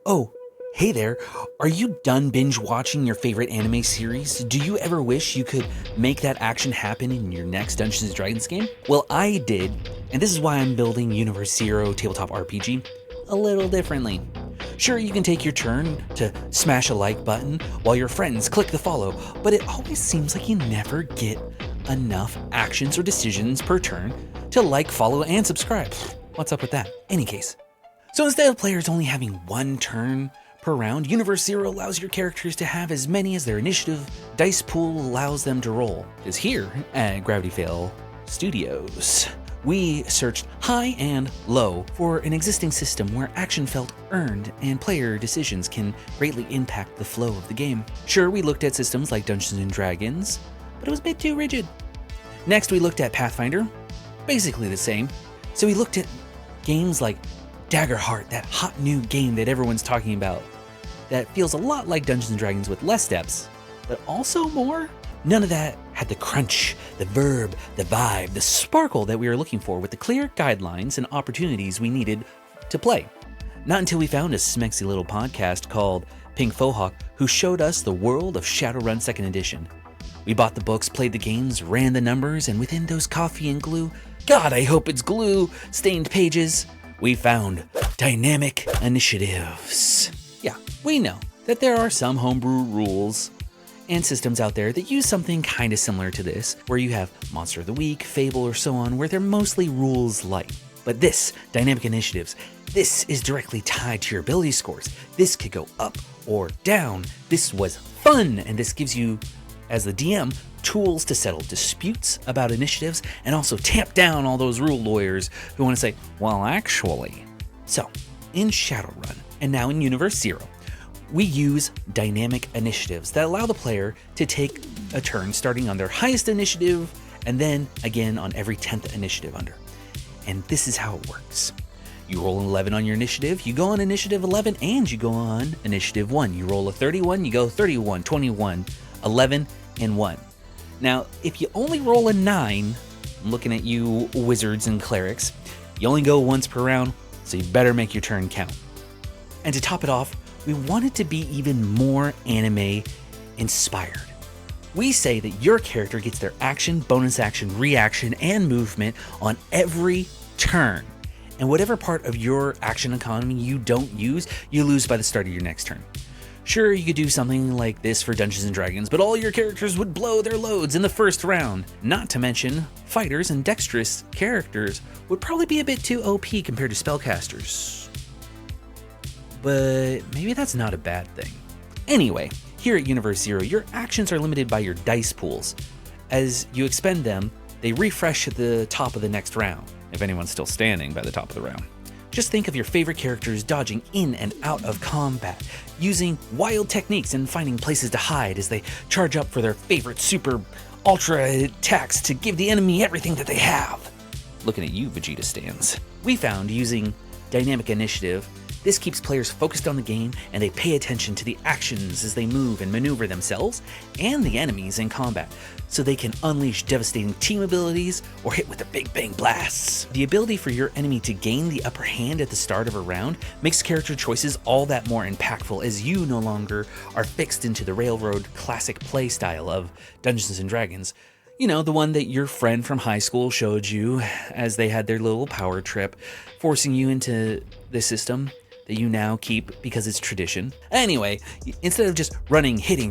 Oh, hey there. Are you done binge watching your favorite anime series? Do you ever wish you could make that action happen in your next Dungeons & Dragons game? Well, I did, and this is why I'm building Universe Zero Tabletop RPG a little differently. Sure, you can take your turn to smash a like button while your friends click the follow, but it always seems like you never get enough actions or decisions per turn to like, follow, and subscribe. What's up with that? Any case. So instead of players only having one turn per round, Universe Zero allows your characters to have as many as their initiative dice pool allows them to roll. Because here at Gravity Fail Studios, we searched high and low for an existing system where action felt earned and player decisions can greatly impact the flow of the game. Sure, we looked at systems like Dungeons & Dragons, but it was a bit too rigid. Next, we looked at Pathfinder, basically the same. So we looked at games like Daggerheart, that hot new game that everyone's talking about, that feels a lot like Dungeons & Dragons with less steps, but also more. None of that had the crunch, the verb, the vibe, the sparkle that we were looking for with the clear guidelines and opportunities we needed to play. Not until we found a smexy little podcast called Pink Fohawk who showed us the world of Shadowrun 2nd Edition. We bought the books, played the games, ran the numbers, and within those coffee and glue, God, I hope it's glue, stained pages, we found dynamic initiatives. Yeah, we know that there are some homebrew rules and systems out there that use something kind of similar to this, where you have Monster of the Week, Fable, or so on, where they're mostly rules light. But this, dynamic initiatives, this is directly tied to your ability scores. This could go up or down. This was fun, and this gives you, as the DM, tools to settle disputes about initiatives and also tamp down all those rule lawyers who want to say, well, actually. So, in Shadowrun, and now in Universe Zero, we use dynamic initiatives that allow the player to take a turn starting on their highest initiative and then again on every 10th initiative under. And this is how it works. You roll an 11 on your initiative, you go on initiative 11, and you go on initiative 1. You roll a 31, you go 31, 21, 11, and 1. Now, if you only roll a 9, I'm looking at you wizards and clerics, you only go once per round, so you better make your turn count. And to top it off, we want it to be even more anime inspired. We say that your character gets their action, bonus action, reaction, and movement on every turn. And whatever part of your action economy you don't use, you lose by the start of your next turn. Sure, you could do something like this for Dungeons & Dragons, but all your characters would blow their loads in the first round. Not to mention, fighters and dexterous characters would probably be a bit too OP compared to spellcasters. But maybe that's not a bad thing. Anyway, here at Universe Zero, your actions are limited by your dice pools. As you expend them, they refresh at the top of the next round, if anyone's still standing by the top of the round. Just think of your favorite characters dodging in and out of combat, using wild techniques and finding places to hide as they charge up for their favorite super ultra attacks to give the enemy everything that they have. Looking at you, Vegeta stands. We found using dynamic initiative, this keeps players focused on the game and they pay attention to the actions as they move and maneuver themselves and the enemies in combat, so they can unleash devastating team abilities or hit with the big bang blasts. The ability for your enemy to gain the upper hand at the start of a round makes character choices all that more impactful, as you no longer are fixed into the railroad classic play style of Dungeons & Dragons. You know, the one that your friend from high school showed you as they had their little power trip, forcing you into the system that you now keep because it's tradition. Anyway, instead of just running, hitting,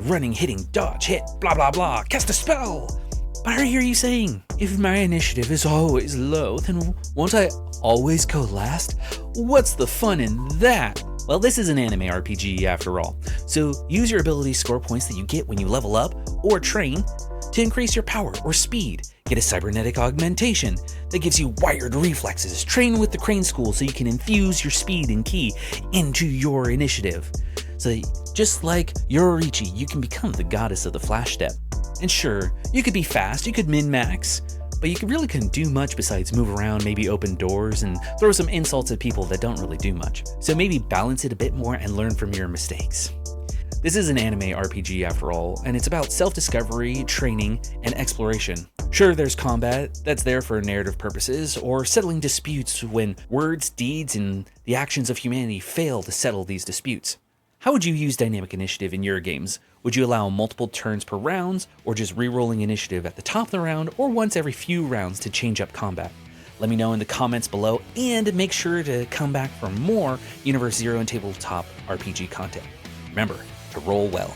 dodge, hit, blah, blah, blah, cast a spell. But I hear you saying, if my initiative is always low, then won't I always go last? What's the fun in that? Well, this is an anime RPG after all. So use your ability score points that you get when you level up or train to increase your power or speed. Get a cybernetic augmentation that gives you wired reflexes. Train with the Crane School so you can infuse your speed and ki into your initiative. So that just like Yororichi, you can become the goddess of the flash step. And sure, you could be fast, you could min-max, but you really couldn't do much besides move around, maybe open doors, and throw some insults at people that don't really do much. So maybe balance it a bit more and learn from your mistakes. This is an anime RPG after all, and it's about self-discovery, training, and exploration. Sure, there's combat that's there for narrative purposes, or settling disputes when words, deeds, and the actions of humanity fail to settle these disputes. How would you use dynamic initiative in your games? Would you allow multiple turns per round, or just re-rolling initiative at the top of the round, or once every few rounds to change up combat? Let me know in the comments below, and make sure to come back for more Universe Zero and Tabletop RPG content. Remember to roll well.